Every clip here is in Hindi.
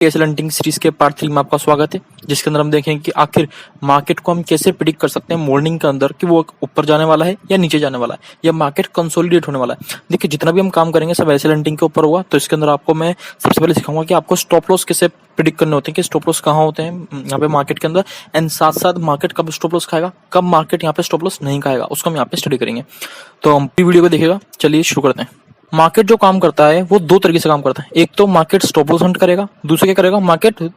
एसएल हंटिंग सीरीज के पार्ट 3 में आपका स्वागत है, जिसके अंदर हम देखेंगे कि आखिर मार्केट को हम कैसे प्रिडिक्ट कर सकते हैं मॉर्निंग के अंदर कि वो ऊपर जाने वाला है या नीचे जाने वाला है या मार्केट कंसोलिडेट होने वाला है। देखिए, जितना भी हम काम करेंगे सब एसएल हंटिंग के ऊपर हुआ, तो इसके अंदर आपको मैं सबसे पहले सिखाऊंगा कि आपको स्टॉप लॉस कैसे प्रिडिक्ट करने होते हैं, कि स्टॉप लॉस कहाँ होते हैं यहाँ पे मार्केट के अंदर, एंड साथ साथ मार्केट कब स्टॉप लॉस खाएगा, कब मार्केट यहाँ पे स्टॉप लॉस नहीं खाएगा, उसको हम यहाँ पे स्टडी करेंगे। तो हम वीडियो को देखिएगा। चलिए शुरू करते हैं। मार्केट जो काम करता है वो दो तरीके से काम करता है। एक तो मार्केट स्टॉप लॉस हंट करेगा, दूसरा क्या करेगा, मार्केट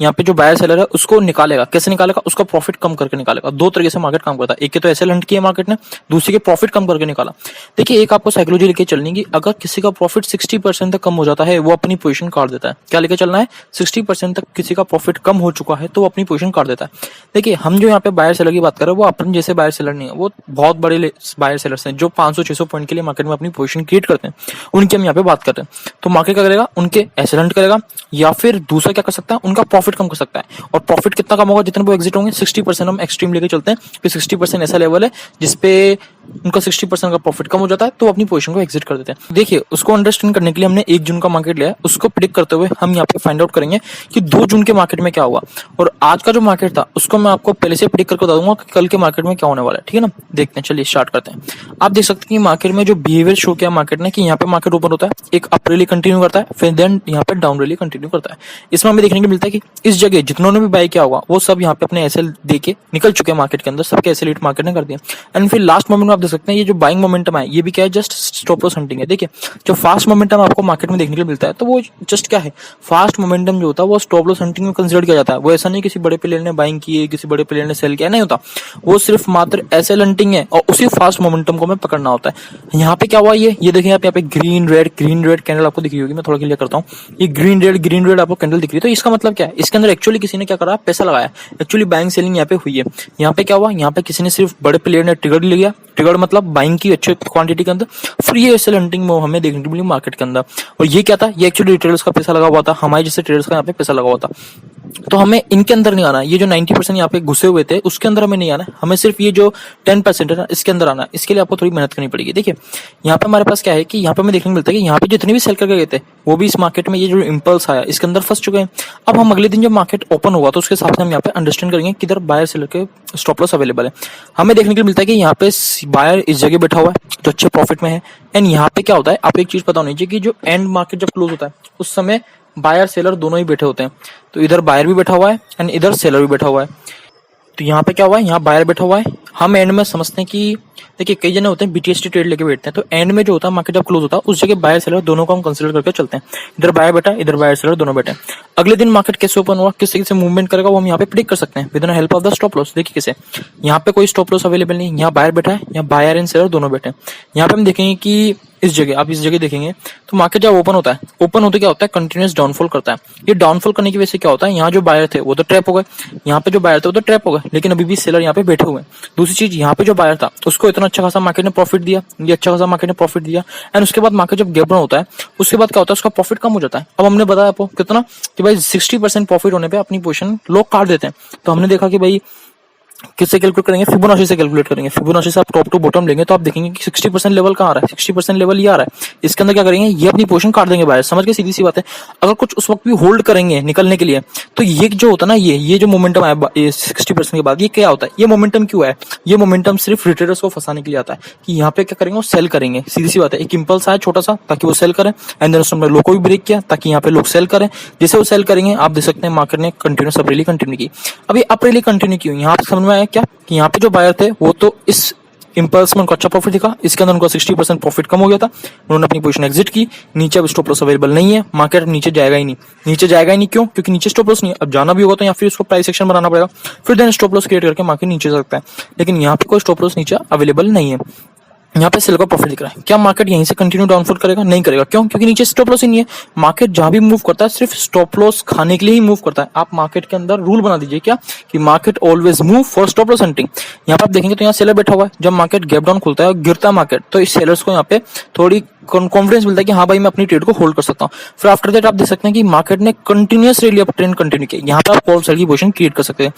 यहाँ पे जो बायर सेलर है उसको निकालेगा। कैसे निकालेगा? उसका प्रॉफिट कम करके निकालेगा। दो तरीके से मार्केट काम करता है। एक के तो एसएल हंट किया मार्केट ने, दूसरी के प्रॉफिट कम करके निकाला। देखिए, एक आपको साइकोलॉजी लेके चलनी कि अगर किसी का प्रॉफिट 60% तक कम हो जाता है वो अपनी पोजीशन काट देता है। क्या लेके चलना है? 60% तक किसी का प्रॉफिट कम हो चुका है तो वो अपनी पोजीशन काट देता है। देखिए, हम जो यहाँ पे बायर सेलर की बात कर रहे हैं वो अपन जैसे बायर सेलर नहीं है, वो बहुत बड़े बायर सेलर्स हैं जो 500-600 पॉइंट के लिए मार्केट में अपनी पोजीशन क्रिएट करते हैं। उनकी हम यहाँ पे बात करते हैं। तो मार्केट क्या करेगा? उनके एसएल हंट करेगा, या फिर दूसरा क्या कर सकता है, उनका प्रॉफिट कम कर सकता है। और प्रॉफिट कितना कम होगा? जितने वो एग्जिट होंगे 60%। हम एक्सट्रीम लेके चलते हैं कि 60% ऐसा लेवल है जिसपे उनका 60% का प्रॉफिट कम हो जाता है तो अपनी पोजीशन को एग्जिट कर देते हैं। देखिए, उसको अंडरस्टैंड करने के लिए हमने 1 जून का मार्केट लिया है, उसको प्रिडिक्ट करते हुए हम यहाँ पे फाइंड आउट करेंगे कि 2 जून के मार्केट में क्या हुआ, और आज का जो मार्केट था उसको मैं आपको पहले से प्रिडिक्ट करके बता दूंगा कि कल के मार्केट में क्या होने वाला है। ठीक है ना? देखते हैं, चलिए स्टार्ट करते हैं। आप देख सकते हैं कि मार्केट में जो बिहेवियर शो किया मार्केट ने कि यहाँ पे मार्केट ओपन होता है, एक अप रैली कंटिन्यू करता है, फिर देन यहाँ पे डाउन रैली कंटिन्यू करता है। इसमें हमें देखने को मिलता है कि इस जगह जितनों भी बाय किया होगा वो सब यहाँ पे अपने एसएल दे के निकल चुके हैं मार्केट के अंदर, सबके एसएल हिट मार्केट ने कर दिया। एंड फिर लास्ट मोमेंट में आप देख सकते हैं ये जो बाइंग मोमेंटम है ये भी क्या है, जस्ट स्टॉप लॉस हंटिंग है। देखिए, जो फास्ट मोमेंटम आपको मार्केट में देखने को मिलता है तो वो जस्ट क्या है, फास्ट मोमेंटम जो होता है वो स्टॉप लॉस हंटिंग में कंसिडर किया जाता है। वो ऐसा नहीं किसी बड़े प्लेयर ने बाइंग की है, किसी बड़े प्लेयर ने सेल किया, नहीं होता। वो सिर्फ मात्र एसएल हंटिंग है और उसी फास्ट मोमेंटम को हमें पकड़ना होता है। यहाँ पे क्या हुआ, ये देखिए आप यहाँ पे ग्रीन रेड कैंडल आपको दिख रही होगी। मैं थोड़ा क्लियर करता हूँ। ये ग्रीन रेड आपको कैंडल दिख रही है, तो इसका मतलब क्या है? इसके अंदर एक्चुअली किसी ने क्या करा, पैसा लगाया। एक्चुअली बाइंग सेलिंग यहाँ पे हुई है। यहाँ पे क्या हुआ, यहाँ पे किसी ने सिर्फ बड़े प्लेयर ने ट्रिगर लिया, ट्रिगर मतलब बाइंग की अच्छे क्वांटिटी के अंदर, फिर ये एसएल हंटिंग में हमें देखने को मिली मार्केट के अंदर। और ये क्या था, ये एक्चुअली ट्रेडर्स का पैसा लगा हुआ था, हमारे जैसे ट्रेडर्स का यहाँ पे पैसा लगा हुआ था। तो हमें इनके अंदर नहीं आना है। ये जो 90% यहाँ पे घुसे हुए थे उसके अंदर हमें नहीं आना है, हमें सिर्फ ये जो 10% है ना इसके अंदर आना है। इसके लिए आपको थोड़ी मेहनत करनी पड़ेगी। देखिए, यहाँ पे हमारे पास क्या है कि यहाँ पे हमें देखने को मिलता है कि यहाँ पे जितने भी सेल करके गए थे वो भी इस मार्केट में ये जो इंपल्स आया इसके अंदर फंस चुके हैं। अब हम अगले दिन जब मार्केट ओपन हुआ तो उसके हिसाब से हम यहाँ पे अंडरस्टैंड करेंगे किधर बायर सेलर के स्टॉप लॉस अवेलेबल है। हमें देखने को मिलता है कि यहाँ पे बायर इस जगह बैठा हुआ है जो अच्छे प्रॉफिट में है। एंड यहाँ पे क्या होता है, आपको एक चीज पता होनी चाहिए कि जो एंड मार्केट जब क्लोज होता है उस समय बायर सेलर दोनों ही बैठे होते हैं। तो इधर बायर भी बैठा हुआ है एंड इधर सेलर भी बैठा हुआ है। तो यहाँ पे क्या हुआ है, यहाँ बायर बैठा हुआ है। हम एंड में समझते हैं कि देखिए, कई जने होते हैं बीटीएसटी ट्रेड लेके बैठते हैं, तो एंड में जो होता है मार्केट जब क्लोज होता है उस जगह बायर सेलर दोनों को हम कंसीडर करके चलते हैं। इधर बायर बैठा, इधर बायर सेलर दोनों बैठे। अगले दिन मार्केट कैसे ओपन हुआ, किस तरीके से मूवमेंट करेगा वो हम यहाँ पे प्रिडिक्ट कर सकते हैं with the help of the stop loss. देखिए कैसे, यहाँ पे कोई स्टॉप लॉस अवेलेबल नहीं, यहाँ बायर बैठा है, यहाँ बायर एंड सेलर दोनों बैठे हैं। यहाँ पे हम देखेंगे कि इस जगह देखेंगे तो मार्केट जब ओपन होता है, ओपन होते क्या होता है, कंटिन्यूअस डाउनफॉल करता है। ये डाउनफॉल करने की वजह से क्या होता है, यहाँ जो बायर थे वो तो ट्रैप हो गए, यहाँ पे जो बायर थे वो तो ट्रैप हो गए, लेकिन अभी भी सेलर यहाँ पे बैठे हुए हैं। दूसरी चीज, यहाँ पे जो बायर था उसको इतना अच्छा खासा मार्केट ने प्रॉफिट दिया, ये अच्छा खासा मार्केट ने प्रॉफिट दिया। एंड उसके बाद मार्केट जब गैप डाउन होता है उसके बाद क्या होता है, उसका प्रॉफिट कम हो जाता है। अब हमने बताया आपको कितना कि भाई 60% प्रॉफिट होने पे अपनी पोजीशन लोग काट देते हैं। तो हमने देखा कि भाई किससे कैलकुलेट करेंगे, फिबोनाची से कैलकुलेट करेंगे। फिबोनाची से आप टॉप टू बॉटम लेंगे तो आप देखेंगे कि 60% लेवल कहाँ आ रहा है, 60% लेवल ये आ रहा है। इसके अंदर क्या करेंगे, ये अपनी पोजीशन काट देंगे बायर। समझ के, सीधी सी बात है। अगर कुछ उस वक्त भी होल्ड करेंगे निकलने के लिए तो ये जो होता है ना, ये जो मोमेंटम आया 60% के बाद, ये क्या होता है, ये मोमेंटम क्यों है, ये मोमेंटम सिर्फ रिटेलर्स को फंसाने के लिए आता है कि यहाँ पे क्या करेंगे, वो सेल करेंगे। सीधी सी बात है, एक इंपल्स आया छोटा सा ताकि वो सेल करें, एंड देन उसने लोगों को भी ब्रेक किया ताकि यहाँ पे लोग सेल करें। जैसे वो सेल करेंगे आप देख सकते हैं मार्केट ने कंटिन्यूस अप रैली कंटिन्यू की। अभी अप रैली कंटिन्यू की, यहाँ पे समझ में आया क्या कि यहाँ पे जो बायर थे वो तो इस इंपल्स में उनको अच्छा प्रॉफिट दिखा, इसके अंदर उनको 60% प्रॉफिट कम हो गया था, उन्होंने अपनी पोजीशन एग्जिट की। नीचे अब स्टॉप लॉस अवेलेबल नहीं है, मार्केट नीचे जाएगा ही नहीं, क्यों, क्योंकि नीचे स्टॉप लॉस नहीं है। अब जाना भी होगा तो या फिर उसको प्राइस एक्शन बनाना पड़ेगा, फिर देन स्टॉप लॉस क्रिएट करके मार्केट नीचे जा सकता है। लेकिन यहाँ पे कोई स्टॉप लॉस नीचे अवेलेबल नहीं है। यहाँ पे सेल का प्रॉफिट दिख रहा है। क्या मार्केट यहीं से कंटिन्यू डाउनफॉल करेगा? नहीं करेगा। क्यों? क्योंकि नीचे स्टॉप लॉस ही नहीं है। मार्केट जहां भी मूव करता है सिर्फ स्टॉप लॉस खाने के लिए ही मूव करता है। आप मार्केट के अंदर रूल बना दीजिए क्या कि market always move for stop loss hunting. यहाँ पे आप देखेंगे तो यहाँ सेलर बैठा हुआ है। जब मार्केट गैप डाउन खुलता है और गिरता है मार्केट, तो इस सेलर्स को यहाँ पे थोड़ी कॉन्फिडेंस मिलता है कि हाँ भाई मैं अपनी ट्रेड को होल्ड कर सकता हूँ। फिर आफ्टर दैट आप देख सकते हैं कि मार्केट ने continuous rally up trend continue किया। यहाँ पे आप कॉल सेल की पोजीशन क्रिएट कर सकते हैं।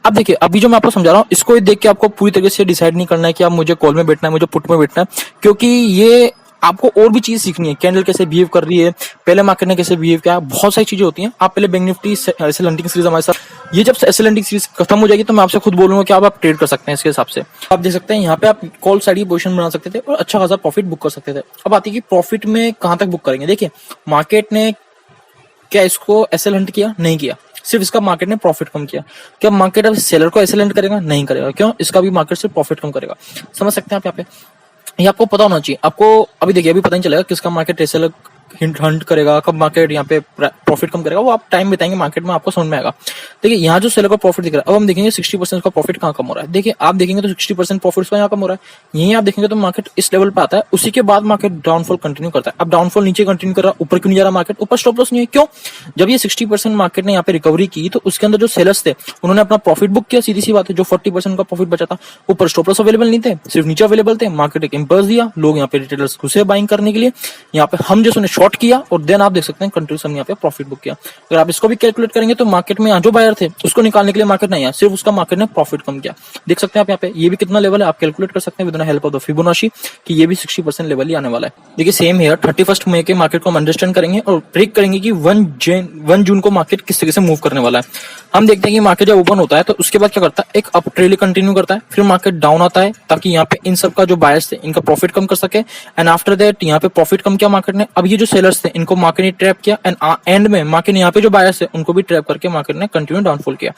अब देखिए, अभी जो मैं आपको समझा रहा हूँ इसको देख के आपको पूरी तरीके से डिसाइड नहीं करना है कि आप मुझे कॉल में बैठना है, मुझे पुट में बैठना है, क्योंकि ये आपको और भी चीज सीखनी है, कैंडल कैसे बिहेव कर रही है, पहले मार्केट ने कैसे बिहेव किया, बहुत सारी चीजें होती हैं। आप पहले bank nifty SL hunting series हमारे साथ, ये जब एसएल हंटिंग सीरीज खत्म हो जाएगी तो मैं आपसे खुद बोलूंगा कि आप ट्रेड कर सकते हैं इसके हिसाब से। आप देख सकते हैं यहाँ पे आप कॉल साइड की पोजीशन बना सकते थे और अच्छा खासा प्रॉफिट बुक कर सकते थे। अब आती है कि प्रॉफिट में कहां तक बुक करेंगे। देखिए मार्केट ने क्या इसको एसएल हंट किया? नहीं किया, सिर्फ इसका मार्केट ने प्रॉफिट कम किया। क्या मार्केट अब सेलर को एसएल हंट करेगा? नहीं करेगा। क्यों? इसका भी मार्केट सिर्फ प्रॉफिट कम करेगा। समझ सकते हैं आप यहाँ पे, ये आपको पता होना चाहिए। आपको अभी देखिए अभी पता नहीं चलेगा किसका मार्केट एसएल हंट करेगा, कब मार्केट यहाँ पे प्रॉफिट कम करेगा, वो आप टाइम बिताएंगे मार्केट में आपको समझ में आएगा। देखिए यहाँ जो सेलर का प्रॉफिट दिख रहा है, अब हम देखेंगे 60% का प्रॉफिट कहाँ कम हो रहा है। देखिए आप देखेंगे तो 60% प्रॉफिट का यहाँ कम हो रहा है। यहीं आप देखेंगे तो मार्केट इस लेवल पे आता है, उसी के बाद मार्केट डाउनफॉल कंटिन्यू करता है। अब डाउनफॉल नीचे कंटिन्यू कर रहा है, ऊपर क्यों नहीं जा रहा मार्केट? ऊपर स्टॉप लॉस नहीं है। क्यों? जब ये 60% मार्केट ने यहाँ पे रिकवरी की तो उसके अंदर जो सेलर्स थे उन्होंने अपना प्रॉफिट बुक किया, सीधी सी बात है। जो 40% का प्रॉफिट बचा था, ऊपर स्टॉप लॉस अवेलेबल नहीं थे, सिर्फ नीचे अवेलेबल थे। मार्केट एक इंपल्स दिया, लोग यहाँ पे रिटेलर्स घुसे बाइंग करने के लिए, यहाँ पे हम जैसे शॉर्ट किया और देन आप देख सकते हैं कंटिन्यूस हमने यहाँ पे प्रॉफिट बुक किया। अगर आप इसको भी कैलकुलेट करेंगे तो मार्केट में यहाँ जो बायर थे उसको निकालने के लिए मार्केट नहीं आया, सिर्फ उसका मार्केट ने प्रॉफिट कम किया। देख सकते हैं आप यहाँ पे, ये भी कितना लेवल है आप कैलकुलेट कर सकते हैं with the help of the Fibonacci कि ये भी 60% लेवल ही आने वाला है। देखिए सेम हेयर 31 मई के मार्केट को हम अंडरस्टैंड करेंगे और प्रेडिक्ट करेंगे कि 1 जून को मार्केट किस तरीके से मूव करने वाला है। हम देखते हैं कि मार्केट जब ओपन होता है तो उसके बाद क्या करता है, एक अप ट्रेल कंटिन्यू करता है, फिर मार्केट डाउन आता है ताकि यहाँ पे इन सब का जो बायर्स थे इनका प्रॉफिट कम कर सके। एंड आफ्टर दैट यहाँ पे प्रॉफिट कम किया मार्केट ने। अब ये जो सेलर्स थे इनको मार्केट ने ट्रैप किया एंड एंड में मार्केट ने यहाँ पे जो बायर्स थे उनको भी ट्रैप करके मार्केट ने कंटिन्यू डाउनफॉल किया।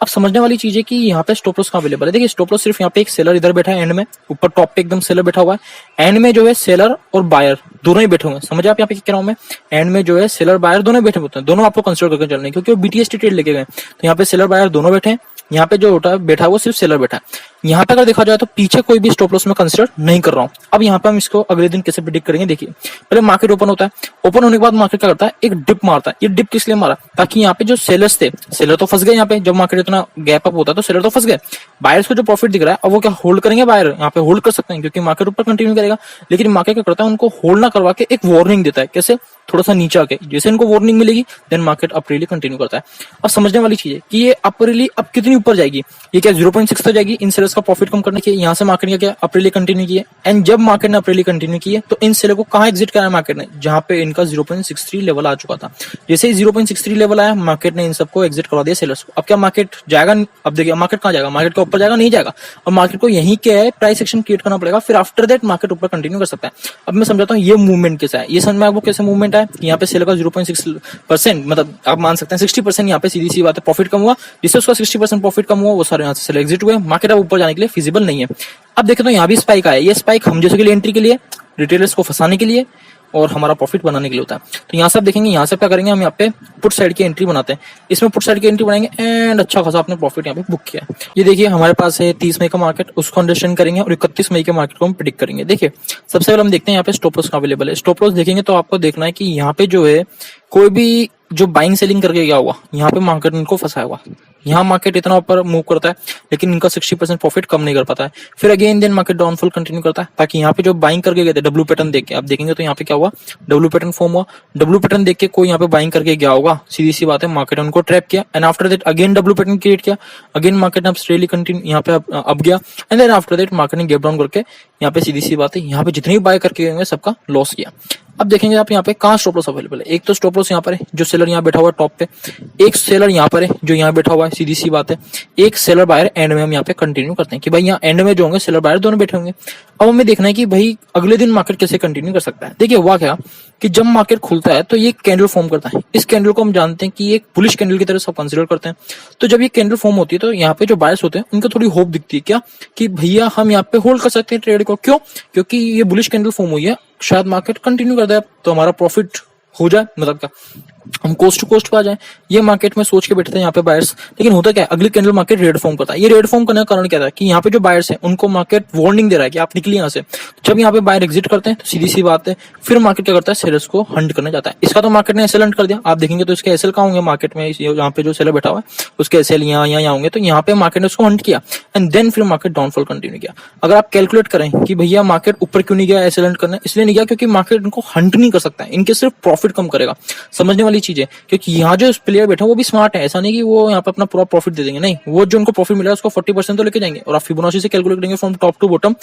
अब समझने वाली चीज है कि यहाँ पे स्टॉप लॉस कहाँ अवेलेबल है। देखिए स्टॉप लॉस सिर्फ यहाँ पे एक सेलर इधर बैठा है एंड में, ऊपर टॉप पे एकदम सेलर बैठा हुआ है, एंड में जो है सेलर और बायर दोनों ही बैठे हुए हैं। समझे आप यहाँ पे क्या कह रहा हूँ मैं, एंड में जो है सेलर बायर दोनों बैठे होते हैं, दोनों आपको कंसिडर करके चलने, क्योंकि वो बीटीएसटी ट्रेड लेके गए। तो यहाँ पे सेलर बायर दोनों बैठे हैं, यहाँ पे जो होता बैठा है वो सिर्फ सेलर बैठा है। यहाँ पे अगर देखा जाए तो पीछे कोई भी स्टॉप लॉस में कंसिडर नहीं कर रहा हूँ। अब यहाँ पे हम इसको अगले दिन कैसे प्रेडिक्ट करेंगे। देखिए पहले मार्केट ओपन होता है, ओपन होने के बाद मार्केट क्या करता है, एक डिप मारता है। ये डिप किस लिए मारा? ताकि यहाँ पे जो सेलर्स थे, सेलर तो फंस गए यहाँ पे, जब मार्केट इतना गैप अप होता है तो सेलर तो फंस गए। बायर्स को जो प्रॉफिट दिख रहा है अब वो क्या होल्ड करेंगे? बायर यहाँ पे होल्ड कर सकते हैं क्योंकि मार्केट ऊपर कंटिन्यू करेगा। लेकिन मार्केट क्या करता है, उनको होल्ड ना करवा के एक वार्निंग देता है। कैसे? थोड़ा सा नीचे आके जैसे इनको वार्निंग मिलेगी देन मार्केट अप्रैली कंटिन्यू करता है। अब समझने वाली चीज है कि ये अप्रैली अब कितनी ऊपर जाएगी, ये क्या 0.6 तक जाएगी इन सेलर्स का प्रॉफिट कम करने के। यहाँ से मार्केट ने क्या अप्रैली कंटिन्यू की है, एंड जब मार्केट ने अप्रैली कंटिन्यू की है तो इन सेलर को कहाँ एग्जिट करा है मार्केट ने, जहाँ पे इनका 0.63 लेवल आ चुका था। जैसे ही 0.63 लेवल आया मार्केट ने इन सबको एग्जिट करवा दिया सेलर्स को। अब क्या मार्केट जाएगा? अब देखिए मार्केट कहाँ जाएगा, मार्केट का ऊपर जाएगा? नहीं जाएगा। अब मार्केट को यही क्या है, प्राइस एक्शन क्रिएट करना पड़ेगा, फिर आफ्टर दैट मार्केट ऊपर कंटिन्यू कर सकता है। अब मैं समझाता हूँ ये मूवमेंट कैसा है। ये समझ में आपको कैसे मूवमेंट है कि यहाँ पे सेलर का 0.6% मतलब आप मान सकते हैं 60% यहाँ पे सीधी सी बात है प्रॉफिट कम हुआ, जिससे उसका 60% प्रॉफिट कम हुआ वो सारे यहाँ से सेलर एग्जिट हुए। मार्केट अब ऊपर जाने के लिए फिजिबल नहीं है। अब देखें तो यहाँ भी स्पाइक आया, ये स्पाइक हम जैसे के लिए एंट्री के लिए, रिटेलर्स को फंसाने के लिए और हमारा प्रॉफिट बनाने के लिए होता है। तो यहाँ से आप देखेंगे, यहाँ से क्या करेंगे हम, यहाँ पे पुट साइड की एंट्री बनाते हैं, इसमें पुट साइड की एंट्री बनाएंगे एंड अच्छा खासा आपने प्रॉफिट यहाँ पे बुक किया। ये देखिए हमारे पास है 30 मई का मार्केट, उसको अंडरस्टैंड करेंगे और 31 मई के मार्केट को हम प्रेडिक्ट करेंगे। देखिए सबसे पहले हम देखते हैं यहाँ पे स्टॉप लॉस अवेलेबल है। स्टॉप लॉस देखेंगे तो आपको देखना है कि यहाँ पे जो है कोई भी जो बाइंग सेलिंग करके गया हुआ, यहाँ पे मार्केट इनको फंसाया हुआ। यहाँ मार्केट इतना ऊपर मूव करता है लेकिन इनका 60% प्रॉफिट कम नहीं कर पाता है। फिर again then market downfall continue करता है ताकि यहाँ पे जो बाइंग करके गए थे, डब्ल्यू पैटर्न देख के आप देखेंगे तो यहाँ पे क्या हुआ, डब्ल्यू पैटर्न फॉर्म हुआ। डब्ल्यू पैटर्न देख के कोई यहाँ पे बाइंग करके गया होगा, सीधी सी बात है, मार्केट उनको ट्रैप किया and after that again W pattern create किया, अगेन मार्केट अब स्ट्रेटली कंटिन्यू यहाँ पे अब गया and then after that market ने गैप डाउन करके यहाँ पे सीधी सी बात है, यहाँ पे जितने भी बाय करके गए सबका लॉस किया। अब देखेंगे आप यहाँ पे कहाँ स्टॉप लॉस अवेलेबल है। एक तो स्टॉप लॉस यहाँ पर है, जो सेलर यहाँ बैठा हुआ है टॉप पे, एक सेलर यहाँ पर है जो यहाँ बैठा हुआ है, सीधी सी बात है, एक सेलर बायर एंड में हम यहाँ पे कंटिन्यू करते हैं कि भाई यहाँ एंड में जो होंगे सेलर बायर दोनों बैठे होंगे। अब हमें देखना है कि भाई अगले दिन मार्केट कैसे कंटिन्यू कर सकता है। देखिए हुआ क्या कि जब मार्केट खुलता है तो ये कैंडल फॉर्म करता है, इस कैंडल को हम जानते हैं कि एक बुलिश कैंडल की तरह सब कंसिडर करते हैं। तो जब ये कैंडल फॉर्म होती है तो यहाँ पे जो बायर्स होते हैं उनको थोड़ी होप दिखती है क्या कि भैया हम यहाँ पे होल्ड कर सकते हैं ट्रेड को। क्यों? क्योंकि ये बुलिश कैंडल फॉर्म हुई है, शायद मार्केट कंटिन्यू कर दे तो हमारा प्रॉफिट हो जाए, मतलब क्या हम कोस्ट टू कोस्ट पे आ जाए। ये मार्केट में सोच के बैठते हैं यहाँ पे बायर्स। लेकिन होता क्या है, अगली कैंडल मार्केट रेड फॉर्म करता है। ये रेड फॉर्म करने का कारण क्या था कि यहाँ पे जो बायर्स हैं उनको मार्केट वार्निंग दे रहा है कि आप निकलिए यहाँ से। जब यहाँ पे बायर एग्जिट करते हैं तो सीधी सी बात है फिर मार्केट क्या करता है, सेलर्स को हंट करने जाता है। इसका तो मार्केट ने एसएल हंट कर दिया, आप देखेंगे तो इसके एसएल कहाँ होंगे मार्केट में, यहाँ पे जो सेलर बैठा हुआ है उसके एसएल यहाँ होंगे। तो यहाँ पे मार्केट ने उसको हंट किया एंड देन फिर मार्केट डाउनफॉल कंटिन्यू किया। अगर आप कैलकुलेट करें कि भैया मार्केट ऊपर क्यों नहीं गया एसएल हंट करने, इसलिए नहीं गया क्योंकि मार्केट इनको हंट नहीं कर सकता है, इनके सिर्फ प्रॉफिट कम करेगा। समझने वाली वाली चीज है, क्योंकि यहाँ जो प्लेयर बैठा है वो भी स्मार्ट है। ऐसा नहीं कि वो यहाँ पे अपना पूरा प्रॉफिट दे देंगे, नहीं, वो जो उनको प्रॉफिट मिला है उसको 40% तो लेके जाएंगे। और आप फिबोनाची से कैलकुलेट करेंगे from top to bottom,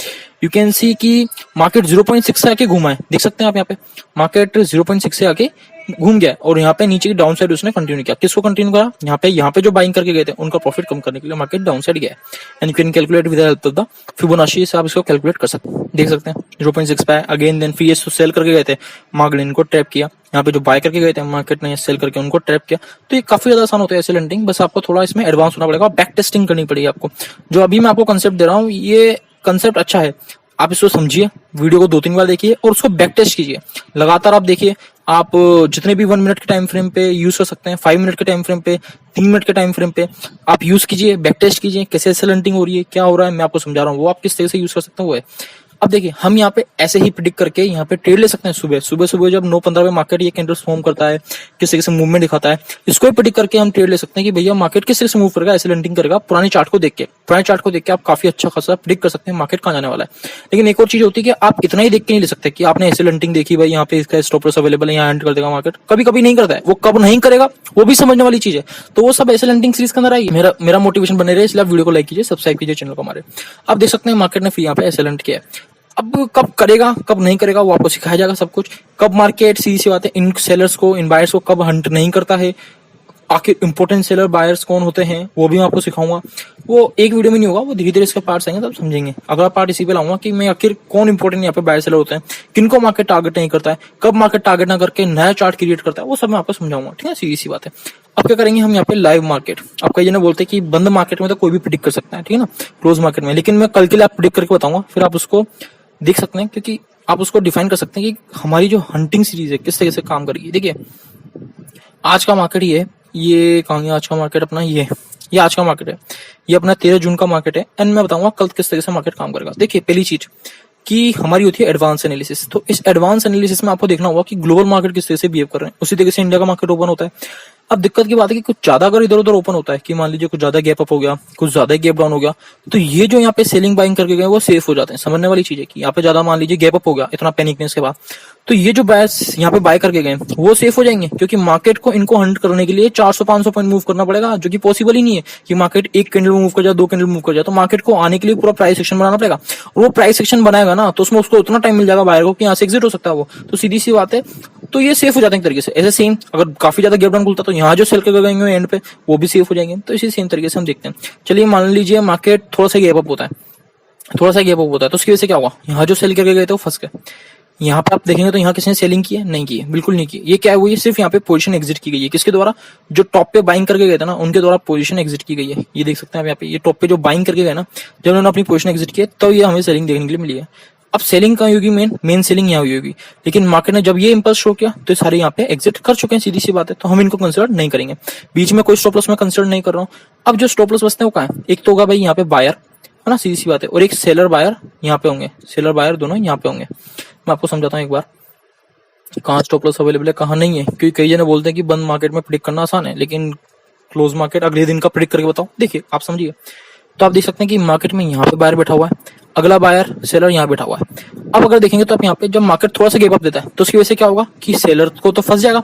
you can see कि मार्केट 0.6 से आके घुमा है, देख सकते हैं आप यहाँ पे मार्केट 0.6 से आके घूम गया और यहाँ पे नीचे की डाउन साइड उसने कंटिन्यू किया। किसको कंटिन्यू करा? यहाँ पे जो बाइंग करके गए थे उनका प्रॉफिट कम करने के लिए मार्केट डाउन साइड गया है। And you can calculate with the help of the Fibonacci से आप इसको कैलकुलेट कर सकते हैं। देख सकते हैं 0.6 पे अगेन देन फिर ये सेल करके गए थे, मार्केट इनको ट्रैप किया। यहाँ पे जो बाय करके गए थे मार्केट ने सेल करके उनको ट्रैप किया। तो ये काफी ज्यादा आसान होता है ऐसे लेंडिंग, बस आपको थोड़ा इसमें एडवांस होना पड़ेगा, बैक टेस्टिंग करनी पड़ेगी आपको। जो अभी मैं आपको कंसेप्ट दे रहा हूँ ये कंसेप्ट अच्छा है, आप इसको समझिए, वीडियो को 2-3 बार देखिए और उसको बैक टेस्ट कीजिए। लगातार आप देखिए, आप जितने भी 1 मिनट के टाइम फ्रेम पे यूज कर सकते हैं, 5 मिनट के टाइम फ्रेम पे, 3 मिनट के टाइम फ्रेम पे आप यूज कीजिए, बैक टेस्ट कीजिए, कैसे सेलेंटिंग हो रही है, क्या हो रहा है, मैं आपको समझा रहा हूँ। वो आप किस तरह से यूज कर सकते हैं वो है। अब देखिए हम यहाँ पे ऐसे ही प्रिडिक्ट करके यहाँ पे ट्रेड ले सकते हैं। सुबह जब 9:15 पे मार्केट ये कैंडल्स फॉर्म करता है, किस तरीके से मूवमेंट दिखाता है, इसको भी प्रिडिक्ट करके हम ट्रेड ले सकते हैं कि भैया मार्केट किस तरह से मूव करेगा, ऐसे लेंडिंग करेगा। पुराने चार्ट को देख के आप काफी अच्छा खासा प्रिडिक्ट कर सकते हैं मार्केट कहाँ जाने वाला है। लेकिन एक और चीज होती है कि आप इतना ही देख के नहीं ले सकते कि आपने ऐसे लेंडिंग देखी भाई यहाँ पे इसका स्टॉप लॉस अवेलेबल है, यहाँ एंड कर देगा मार्केट। कभी कभी नहीं करता है, वो कब नहीं करेगा वो भी समझने वाली चीज है। तो वो सब ऐसे लेंडिंग सीरीज के अंदर आएगी। मेरा मोटिवेशन बने रहे, इसलिए वीडियो को लाइक कीजिए, सब्सक्राइब कीजिए चैनल को हमारे। आप देख सकते हैं मार्केट ने फिर यहाँ पे ऐसे लेंड किया है। अब कब करेगा कब नहीं करेगा वो आपको सिखाया जाएगा सब कुछ। कब मार्केट सीधी सी बात है इन सेलर्स को, इन बायर्स को कब हंट नहीं करता है, आखिर इंपोर्टेंट सेलर बायर्स कौन होते हैं वो भी मैं आपको सिखाऊंगा। वो एक वीडियो में नहीं होगा, वो धीरे धीरे इसके पार्ट्स आएंगे तब समझेंगे। अगला पार्ट इसी पे लाऊंगा कि मैं आखिर कौन इंपोर्टेंट यहाँ पे बायर सेलर होते हैं, किनको मार्केट टारगेट नहीं करता है, कब मार्केट टारगेट ना करके नया चार्ट क्रिएट करता है, वो सब मैं आपको समझाऊंगा। ठीक है, सीधी सी बात है। अब क्या करेंगे हम यहाँ पे लाइव मार्केट। आप कई जने बोलते हैं कि बंद मार्केट में तो कोई भी प्रिडिक्ट कर सकता है, ठीक है ना, क्लोज मार्केट में। लेकिन मैं कल के लिए आप प्रिडिक्ट करके बताऊंगा, फिर आप उसको देख सकते हैं, क्योंकि आप उसको डिफाइन कर सकते हैं कि हमारी जो हंटिंग सीरीज है किस तरीके से काम करेगी। देखिए आज का मार्केट ये कहां गया आज का मार्केट अपना, ये आज का मार्केट है, ये अपना 13 जून का मार्केट है। एंड मैं बताऊंगा कल किस तरीके से मार्केट काम करेगा। देखिए पहली चीज कि हमारी होती है एडवांस एनालिसिस। तो इस एडवांस एनालिसिस में आपको देखना होगा कि ग्लोबल मार्केट किस तरह से बिहेव कर रहे हैं, उसी तरीके से इंडिया का मार्केट ओपन होता है। अब दिक्कत की बात है कि कुछ ज्यादा अगर इधर उधर ओपन होता है, कि मान लीजिए कुछ ज्यादा गैप अप हो गया, कुछ ज्यादा गैप डाउन हो गया, तो ये जो यहाँ पे सेलिंग बाइंग करके गए वो सेफ हो जाते हैं। समझने वाली चीज है कि यहाँ पे ज्यादा मान लीजिए गैप अप हो गया इतना पैनिकनेस के बाद, तो ये जो बायर्स यहाँ पे बाय करके गए वो सेफ हो जाएंगे, क्योंकि मार्केट को इनको हंट करने के लिए 400-500 पॉइंट मूव करना पड़ेगा, जो कि पॉसिबल ही नहीं है कि मार्केट एक कैंडल मूव कर जाए, 2 कैंडल मूव कर जाए। तो मार्केट को आने के लिए पूरा प्राइस सेक्शन बनाना पड़ेगा, और वो प्राइस सेक्शन बनाएगा ना तो उसमें उसको उतना टाइम मिल जाएगा बायर को कि यहाँ से एग्जिट हो सकता है वो। तो सीधी सी बात है, तो ये सेफ हो जाते हैं एक तरीके से। ऐसे सेम अगर काफी ज्यादा गैप डाउन खुलता तो यहाँ जो सेल करके गएंगे एंड पे वो भी सेफ हो जाएंगे। तो इसी सेम तरीके से हम देखते हैं। चलिए मान लीजिए मार्केट थोड़ा सा गैप अप होता है, तो उसकी वजह से क्या होगा, यहाँ जो सेल करके गए थे वो फंस गए। यहाँ पे आप देखेंगे तो यहाँ किसी ने सेलिंग की है, नहीं की है, बिल्कुल नहीं की। ये क्या हुई है, सिर्फ यहाँ पे पोजीशन एग्जिट की गई है। किसके द्वारा? जो टॉप पे बाइंग करके गए थे ना उनके द्वारा पोजीशन एग्जिट की गई है। ये देख सकते हैं आप यहाँ पे, ये टॉप पे जो बाइंग करके गए ना, जब उन्होंने अपनी पोजीशन एग्जिट की तो ये हमें सेलिंग देखने के लिए मिली है। अब सेलिंग कहाँ होगी, मेन सेलिंग यहाँ हुई होगी। लेकिन मार्केट ने जब ये इंपल्स शो किया तो सारे यहाँ पे एग्जिट कर चुके हैं, सीधी सी बात है। तो हम इनको कंसिडर नहीं करेंगे। बीच में कोई स्टॉप लॉस मैं कंसिडर नहीं कर रहा हूँ। अब जो स्टॉप लॉस बचते हैं वो कहाँ है, एक तो होगा भाई यहाँ पे बायर, है ना, सीधी सी बात है, और एक सेलर बायर यहाँ पे होंगे, सेलर बायर दोनों यहाँ पे होंगे। मैं आपको समझाता हूँ एक बार कहाँ स्टॉप लॉस अवेलेबल है कहाँ नहीं है, क्योंकि कई जने बोलते हैं कि बंद मार्केट में प्रिडिक्ट करना आसान है, लेकिन क्लोज मार्केट अगले दिन का प्रिडिक्ट करके बताओ। देखिए आप समझिए, तो आप देख सकते हैं कि मार्केट में यहाँ पे बायर बैठा हुआ है, अगला बायर सेलर यहाँ बैठा हुआ है। अब अगर देखेंगे तो आप यहाँ पे जब मार्केट थोड़ा सा गैप अप देता है तो उसकी वजह से क्या होगा कि सेलर को तो फंस जाएगा,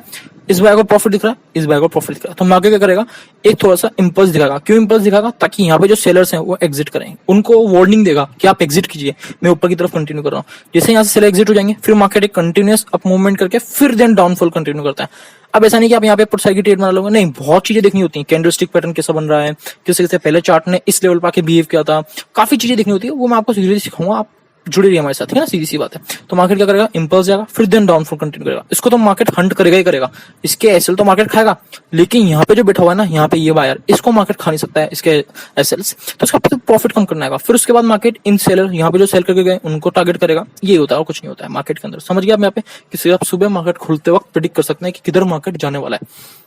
इस बायर को प्रॉफिट दिख रहा है, इस बायर को प्रॉफिट दिख रहा है, तो मार्केट क्या करेगा, एक थोड़ा सा इंपल्स दिखाएगा। क्यों इंपल्स दिखाएगा? ताकि यहाँ पे जो सेलर्स हैं वो एग्जिट करें, उनको वार्निंग देगा कि आप एग्जिट कीजिए, मैं ऊपर की तरफ कंटिन्यू कर रहा हूँ। जैसे यहाँ से सेलर एग्जिट हो जाएंगे, फिर मार्केट एक कंटिन्यूअस अप मूवमेंट करके फिर देन डाउनफॉल कंटिन्यू करता है। अब ऐसा नहीं कि आप यहाँ पे पुट साइड की ट्रेड बना लोगे, नहीं, बहुत चीजें देखनी होती है। कैंडलस्टिक पैटर्न कैसा बन रहा है, किस तरह से पहले चार्ट ने इस लेवल पर आके बिहेव किया था, काफी चीजें देखनी होती है, वो मैं आपको सीधे सिखाऊंगा। आप जुड़े रहिए हमारे साथ, है ना, सीधी सी बात है। तो मार्केट क्या करेगा, इंपल्स जाएगा, फिर देन डाउनफॉल कंटिन्यू करेगा। इसको तो मार्केट हंट करेगा ही करेगा, इसके एसएल तो मार्केट खाएगा, लेकिन यहाँ पे जो बैठा हुआ है ना, यहाँ पे ये बायर, इसको मार्केट खा नहीं सकता है, इसके एसएल्स, तो इसका प्रॉफिट कम करना है। फिर उसके बाद मार्केट इन सेलर यहाँ पे जो सेल करके गए उनको टारगेट करेगा। ये होता है और कुछ नहीं होता है मार्केट के अंदर। समझ गया आप यहाँ पे कि आप सुबह मार्केट खुलते वक्त प्रेडिक्ट कर सकते हैं कि किधर मार्केट जाने वाला है।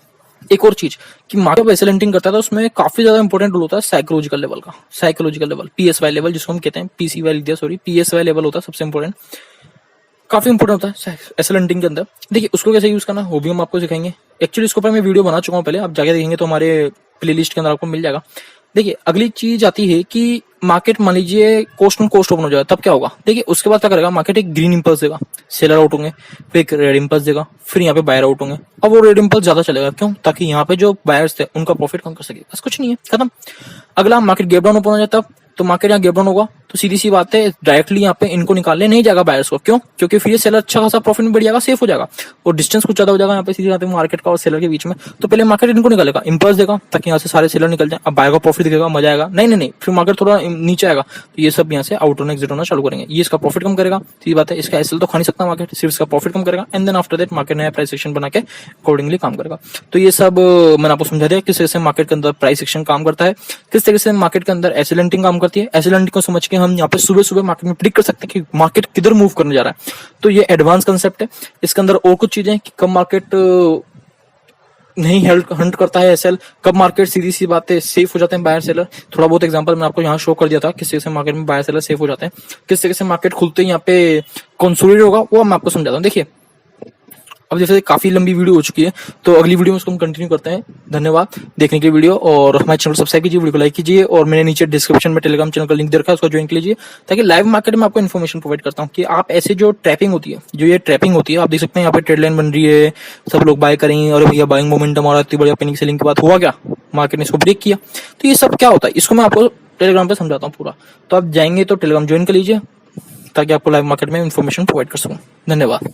एक और चीज कि मार्केट वैसे लेंटिंग करता है तो उसमें काफी ज्यादा इंपॉर्टेंट रोल होता है साइकोलॉजिकल लेवल का। साइकोलॉजिकल लेवल, पीएसवाई लेवल जिसको हम कहते हैं, पीएसवाई लेवल होता है सबसे इंपॉर्टेंट, काफी इंपॉर्टेंट होता है ऐसे लेंटिंग के अंदर। देखिए उसको कैसे यूज करना वो भी हम आपको सिखाएंगे। एक्चुअली इसके ऊपर मैं वीडियो बना चुका हूँ पहले, आप जाके देखेंगे तो हमारे प्लेलिस्ट के अंदर आपको मिल जाएगा। देखिए अगली चीज आती है कि मार्केट मान लीजिए कोस्ट ऑन कोस्ट ओपन हो जाएगा, तब क्या होगा? देखिए उसके बाद क्या करेगा मार्केट, एक ग्रीन इंपल्स देगा, सेलर आउट होंगे, फिर एक रेड इंपल्स देगा, फिर यहाँ पे बायर आउट होंगे। अब वो रेड इंपल्स ज्यादा चलेगा, क्यों? ताकि यहाँ पे जो बायर्स थे उनका प्रॉफिट कम कर सके, बस कुछ नहीं है, खत्म। अगला मार्केट गैप डाउन ओपन हो जाता है, तो मार्केट यहाँ गैप डाउन होगा तो सीधी सी बात है डायरेक्टली यहाँ पे इनको निकालने नहीं जाएगा बायर्स को, क्यों? क्योंकि फिर ये सेलर अच्छा खासा प्रॉफिट में बढ़ जाएगा, सेफ हो जाएगा, और डिस्टेंस कुछ ज्यादा हो जाएगा यहाँ पे सीधी बात है मार्केट का और सेलर के बीच में। तो पहले मार्केट इनको निकालेगा, इंपल्स देगा ताकि यहाँ से सारे सेलर निकल जाए, अब बायर का प्रॉफिट दिखेगा, मजा आएगा। नहीं, फिर मार्केट थोड़ा नीचे आएगा तो ये सब यहाँ से आउट होना एग्जिट होना चालू करेंगे, ये इसका प्रॉफिट कम करेगा, सीधी बात है। इसका एसएल तो खा नहीं सकता मार्केट, सिर्फ इसका प्रॉफिट कम करेगा, and then after that market नया प्राइस एक्शन बना के अकॉर्डिंगली काम करेगा। तो ये सब मैंने आपको समझा दिया किस तरह से मार्केट के अंदर प्राइस एक्शन काम करता है, किस तरह से मार्केट के अंदर एसएल हंटिंग काम करती है। एसएल हंटिंग को समझ के हम यहाँ पे सुबह सुबह मार्केट में प्रिडिक्ट कर सकते हैं कि मार्केट किधर मूव करने जा रहा है। तो ये एडवांस कंसेप्ट है, इसके अंदर और कुछ चीजें कि कब मार्केट नहीं हंट करता है एसएल, कब मार्केट सीधी सी बात है सेफ हो जाते हैं बायर सेलर। थोड़ा बहुत एग्जांपल मैंने आपको यहाँ शो कर दिया था किस तरह से मार्केट में बायर सेलर सेफ हो जाते हैं, किस तरह से मार्केट खुलते ही यहाँ पे कंसोलिडेट होगा, वो मैं आपको समझाता हूँ। देखिए अब जैसे काफी लंबी वीडियो हो चुकी है, तो अगली वीडियो में उसको हम कंटिन्यू करते हैं। धन्यवाद देखने के लिए वीडियो, और हमारे चैनल को सब्सक्राइब कीजिए, वीडियो को लाइक कीजिए, और मैंने नीचे डिस्क्रिप्शन में टेलीग्राम चैनल का लिंक दे रखा है, उसको ज्वाइन कर लीजिए, ताकि लाइव मार्केट में आपको इन्फॉर्मेशन प्रोवाइड करता हूँ कि आप ऐसे जो ट्रैपिंग होती है, जो ये ट्रैपिंग होती है, आप देख सकते हैं यहाँ पे ट्रेड लाइन बन रही है, सब लोग बाय करेंगे, और भैया बाइंग मोमेंटम आ रहा है, इतनी बढ़िया पेनिंग सेलिंग के बाद हुआ क्या, मार्केट ने इसको ब्रेक किया। तो ये सब क्या होता है इसको मैं आपको टेलीग्राम पे समझाता हूँ पूरा, तो आप जाएंगे तो टेलीग्राम ज्वाइन कर लीजिए ताकि आपको लाइव मार्केट में इन्फॉर्मेशन प्रोवाइड कर सकूँ। धन्यवाद।